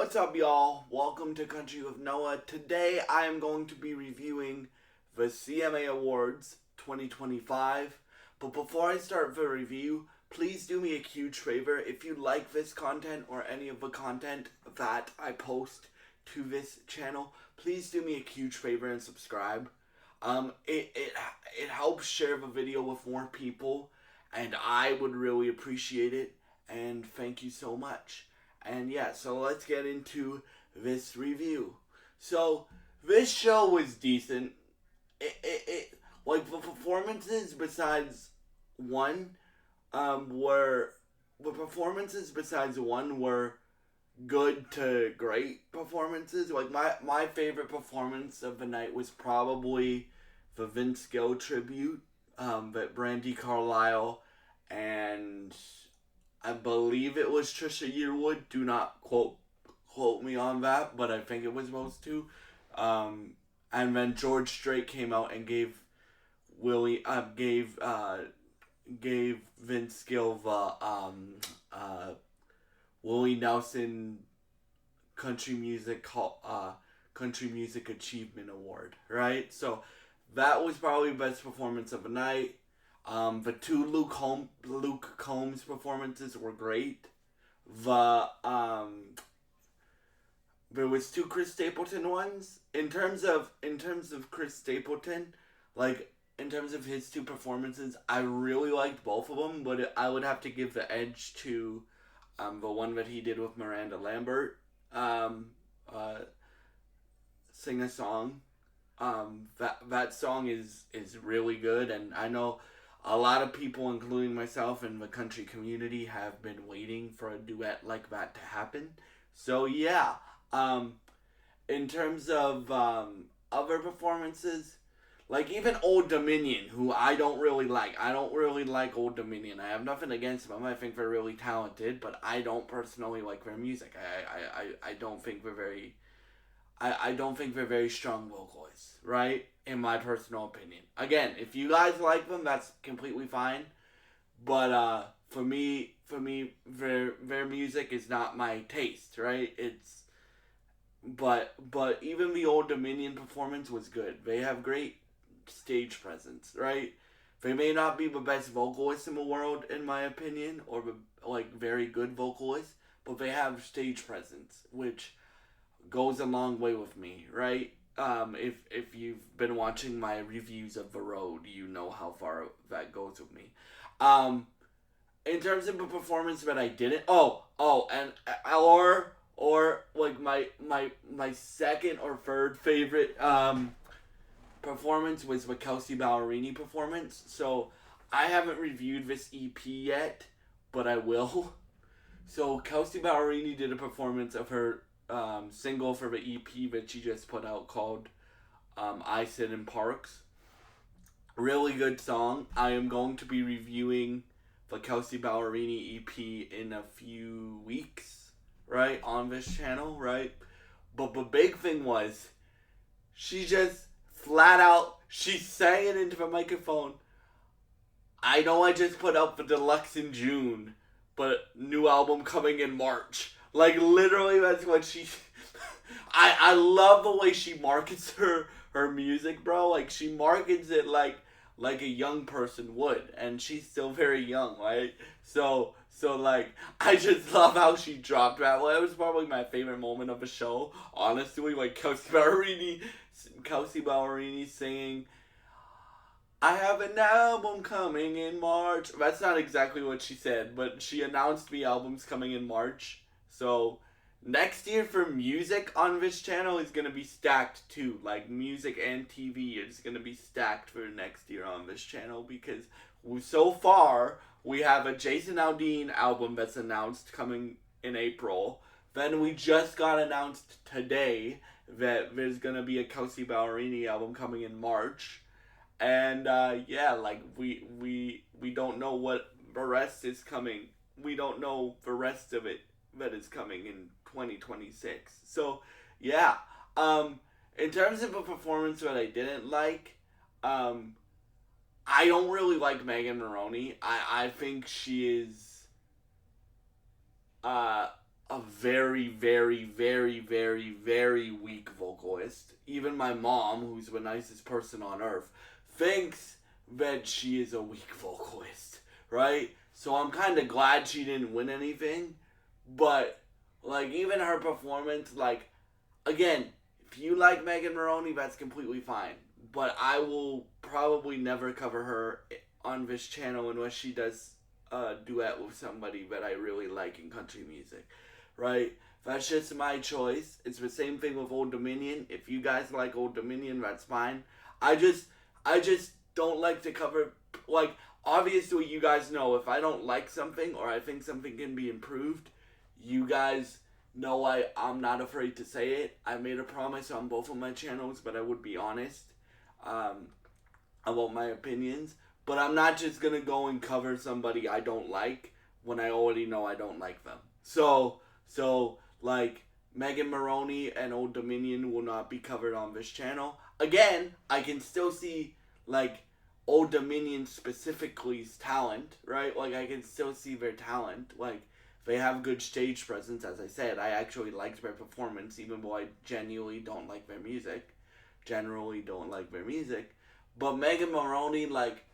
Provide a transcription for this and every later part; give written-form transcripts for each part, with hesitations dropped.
What's up, y'all? Welcome to Country with Noah. Today I am going to be reviewing the CMA Awards 2025. But before I start the review, please do me a huge favor. If you like this content or any of the content that I post to this channel, please do me a huge favor and subscribe. It helps share the video with more people, and I would really appreciate it. And thank you so much. And yeah, so let's get into this review. So this show was decent. Like the performances besides one, were good to great performances. Like my favorite performance of the night was probably the Vince Gill tribute, that Brandi Carlile and I believe it was Trisha Yearwood. Do not quote me on that, but I think it was those two. And then George Strait came out and gave Vince Gill the Willie Nelson Country Music Achievement Award, right? So that was probably the best performance of the night. The two Luke Combs performances were great. There was two Chris Stapleton ones. In terms of Chris Stapleton, like in terms of his two performances, I really liked both of them, but I would have to give the edge to the one that he did with Miranda Lambert, Sing a Song. That song is really good, and I know a lot of people, including myself in the country community, have been waiting for a duet like that to happen. So yeah, in terms of other performances, like even Old Dominion, who I don't really like. I don't really like Old Dominion. I have nothing against them. I think they're really talented, but I don't personally like their music. I don't think they're very... I don't think they're very strong vocalists, right? In my personal opinion. Again, if you guys like them, that's completely fine. But for me, their music is not my taste, right? But even the Old Dominion performance was good. They have great stage presence, right? They may not be the best vocalists in the world, in my opinion, or like very good vocalists, but they have stage presence, which goes a long way with me, right? If you've been watching my reviews of The Road, you know how far that goes with me. In terms of a performance that I didn't, and or like my second or third favorite performance was the Kelsea Ballerini performance. So I haven't reviewed this EP yet, but I will. So Kelsea Ballerini did a performance of her single for the EP that she just put out called I Sit in Parks. Really good song. I am going to be reviewing the Kelsea Ballerini EP in a few weeks, right, on this channel, right? But the big thing was, she just flat out, she sang it into the microphone. I know I just put out the deluxe in June, but new album coming in March. Like, literally, that's what she... I love the way she markets her music, bro. Like, she markets it like a young person would. And she's still very young, right? So like, I just love how she dropped that. Well, it was probably my favorite moment of the show, honestly. Like, Kelsea Ballerini singing, I have an album coming in March. That's not exactly what she said, but she announced the album's coming in March. So, next year for music on this channel is going to be stacked too. Like, music and TV is going to be stacked for next year on this channel. Because so far, we have a Jason Aldean album that's announced coming in April. Then we just got announced today that there's going to be a Kelsea Ballerini album coming in March. And, yeah, like, we don't know what the rest is coming. We don't know the rest of it that is coming in 2026. So, yeah. In terms of a performance that I didn't like, I don't really like Megan Maroney. I think she is a very, very, very, very, very weak vocalist. Even my mom, who's the nicest person on earth, thinks that she is a weak vocalist, right? So I'm kind of glad she didn't win anything, but like even her performance, like again, if you like Megan Moroney, that's completely fine. But I will probably never cover her on this channel unless she does a duet with somebody that I really like in country music, right? That's just my choice. It's the same thing with Old Dominion. If you guys like Old Dominion, that's fine. I just don't like to cover, like, obviously you guys know if I don't like something or I think something can be improved, you guys know I'm not afraid to say it. I made a promise on both of my channels, but I would be honest about my opinions. But I'm not just going to go and cover somebody I don't like when I already know I don't like them. So like, Megan Moroney and Old Dominion will not be covered on this channel. Again, I can still see, like, Old Dominion specifically's talent, right? Like, I can still see their talent. Like, they have good stage presence, as I said. I actually liked their performance, even though I genuinely don't like their music. But Megan Moroney, like,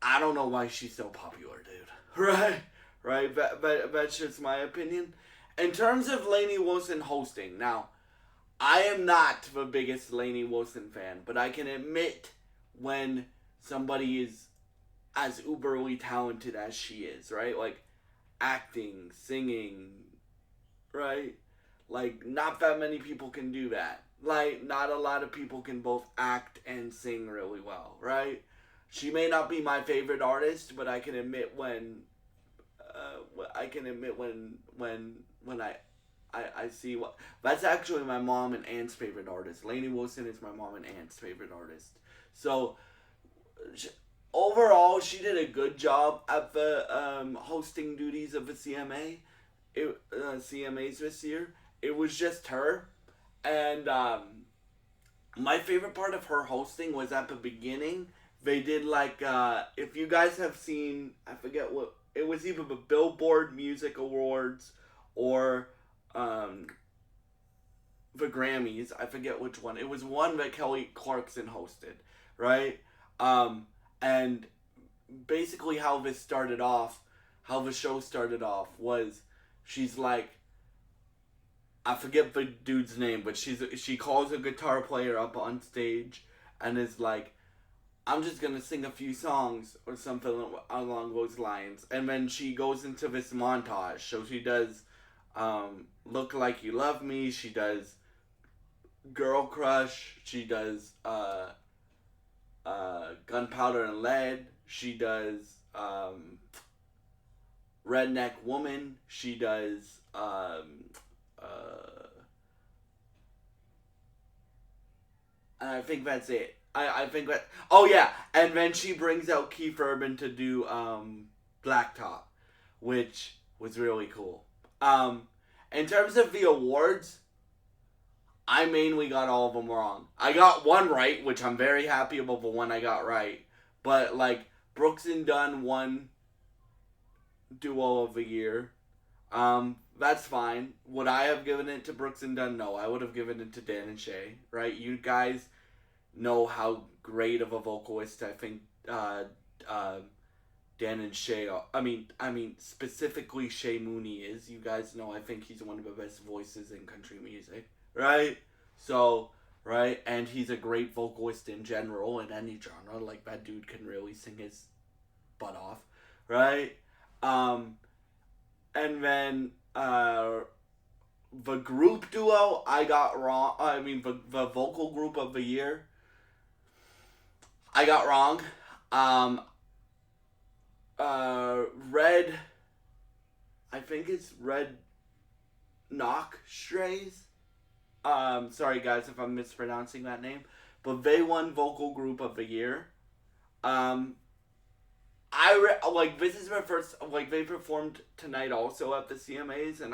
I don't know why she's so popular, dude. Right? That's just my opinion. In terms of Lainey Wilson hosting, now, I am not the biggest Lainey Wilson fan, but I can admit when somebody is as uberly talented as she is, right? Like, acting, singing, right? Like, not that many people can do that. Like, not a lot of people can both act and sing really well, right? She may not be my favorite artist, but I can admit when I see what... That's actually my mom and aunt's favorite artist. Lainey Wilson is my mom and aunt's favorite artist. So, overall, she did a good job at the hosting duties of the CMAs this year. It was just her. And my favorite part of her hosting was at the beginning. They did, like, if you guys have seen, I forget what... It was either the Billboard Music Awards or the Grammys. I forget which one. It was one that Kelly Clarkson hosted, right? And basically how the show started off was she's like, I forget the dude's name, but she calls a guitar player up on stage and is like, I'm just gonna sing a few songs or something along those lines. And then she goes into this montage. So she does Look Like You Love Me, she does Girl Crush, she does Gunpowder and Lead, she does Redneck Woman, she does and I think that's it. I think that... Oh, yeah. And then she brings out Keith Urban to do Blacktop, which was really cool. In terms of the awards, I mainly got all of them wrong. I got one right, which I'm very happy about the one I got right. But, like, Brooks and Dunn won Duo of the Year. That's fine. Would I have given it to Brooks and Dunn? No, I would have given it to Dan and Shay, right? You guys know how great of a vocalist I think Dan and Shay are. I mean specifically Shay Mooney is. You guys know I think he's one of the best voices in country music, right? So, right, and he's a great vocalist in general in any genre. Like, that dude can really sing his butt off, right? And then the group duo I got wrong. I mean the vocal group of the year I got wrong. Red, I think it's Red Knock Strays. Sorry guys if I'm mispronouncing that name, but they won vocal group of the year. This is my first, like, they performed tonight also at the CMAs, and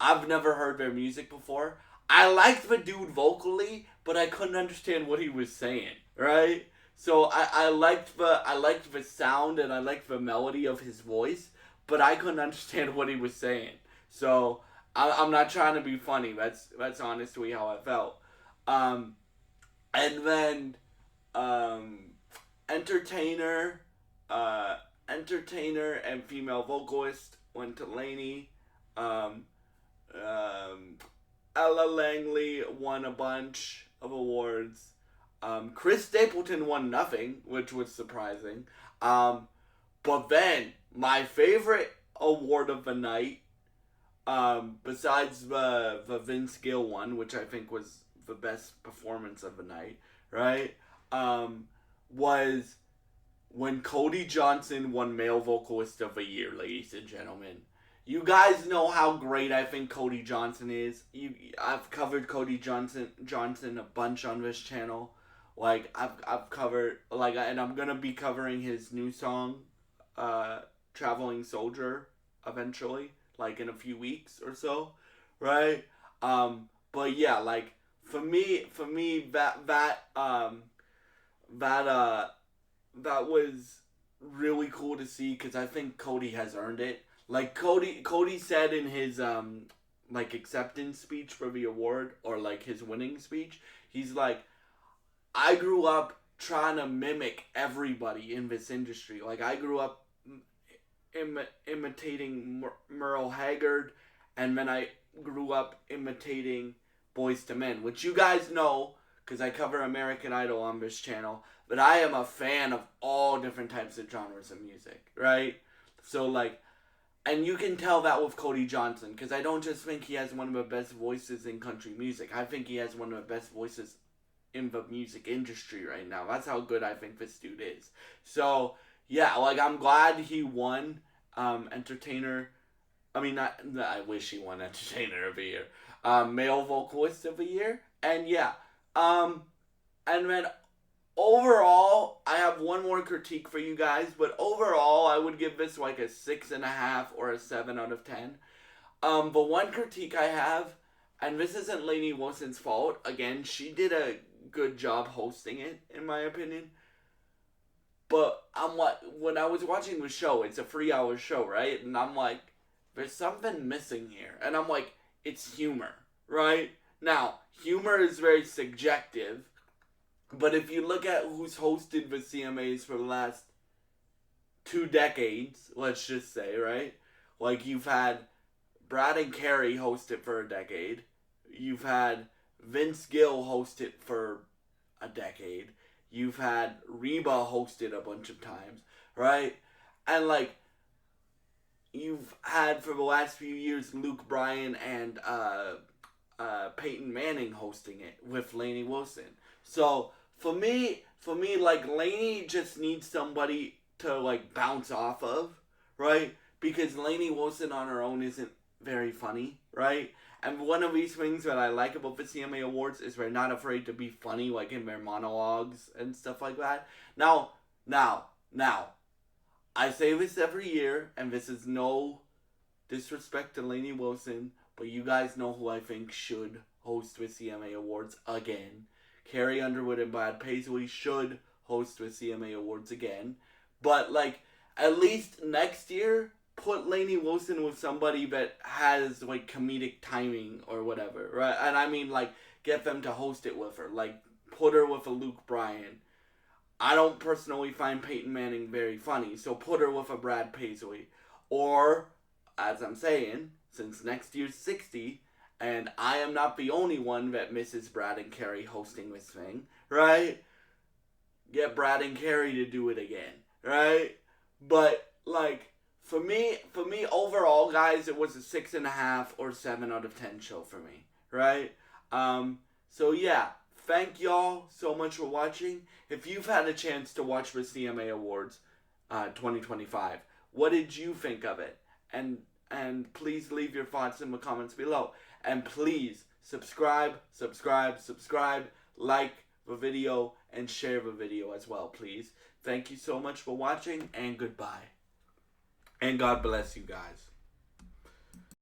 I've never heard their music before. I liked the dude vocally, but I couldn't understand what he was saying, right? So I liked the sound and I liked the melody of his voice, but I couldn't understand what he was saying. So I'm not trying to be funny. That's honestly how I felt. Um, and then um, entertainer, uh, entertainer and female vocalist went to Lainey. Um, um, Ella Langley won a bunch of awards. Chris Stapleton won nothing, which was surprising. Um, but then my favorite award of the night, besides the Vince Gill one, which I think was the best performance of the night, right? Was when Cody Johnson won Male Vocalist of the Year, ladies and gentlemen. You guys know how great I think Cody Johnson is. I've covered Cody Johnson a bunch on this channel. Like I've covered and I'm gonna be covering his new song, Traveling Soldier, eventually, like in a few weeks or so, right? But yeah, like for me that was really cool to see because I think Cody has earned it. Like Cody said in his like acceptance speech for the award, or like his winning speech, he's like, I grew up trying to mimic everybody in this industry. Like I grew up imitating Merle Haggard, and then I grew up imitating Boys to Men, which you guys know because I cover American Idol on this channel. But I am a fan of all different types of genres of music, right? So like, and you can tell that with Cody Johnson, because I don't just think he has one of the best voices in country music. I think he has one of the best voices in the music industry right now. That's how good I think this dude is. So yeah, like I'm glad he won entertainer. I mean, I wish he won entertainer of the year, male vocalist of the year, and yeah, and then overall, I have one more critique for you guys, but overall, I would give this like a 6.5 or a 7 out of 10. But one critique I have, and this isn't Lainey Wilson's fault. Again, she did a good job hosting it, in my opinion. But when I was watching the show, it's a 3-hour show, right? And I'm like, there's something missing here, and I'm like, it's humor, right? Now, humor is very subjective. But if you look at who's hosted the CMAs for the last 2 decades, let's just say, right? Like you've had Brad and Carrie host it for a decade. You've had Vince Gill host it for a decade. You've had Reba host it a bunch of times, right? And like you've had for the last few years Luke Bryan and Peyton Manning hosting it with Lainey Wilson. So for me, like Lainey just needs somebody to like bounce off of, right? Because Lainey Wilson on her own isn't very funny, right? And one of these things that I like about the CMA Awards is they're not afraid to be funny, like in their monologues and stuff like that. Now, I say this every year, and this is no disrespect to Lainey Wilson, but you guys know who I think should host the CMA Awards again. Carrie Underwood and Brad Paisley should host the CMA Awards again. But, like, at least next year, put Lainey Wilson with somebody that has, like, comedic timing or whatever, right? And I mean, like, get them to host it with her. Like, put her with a Luke Bryan. I don't personally find Peyton Manning very funny, so put her with a Brad Paisley. Or, as I'm saying, since next year's 60... and I am not the only one that misses Brad and Carrie hosting this thing, right? Get Brad and Carrie to do it again, right? But, like, for me, overall, guys, it was a 6.5 or 7 out of 10 show for me, right? So, yeah, thank y'all so much for watching. If you've had a chance to watch the CMA Awards 2025, what did you think of it? And please leave your thoughts in the comments below. And please subscribe, like the video, and share the video as well, please. Thank you so much for watching, and goodbye. And God bless you guys.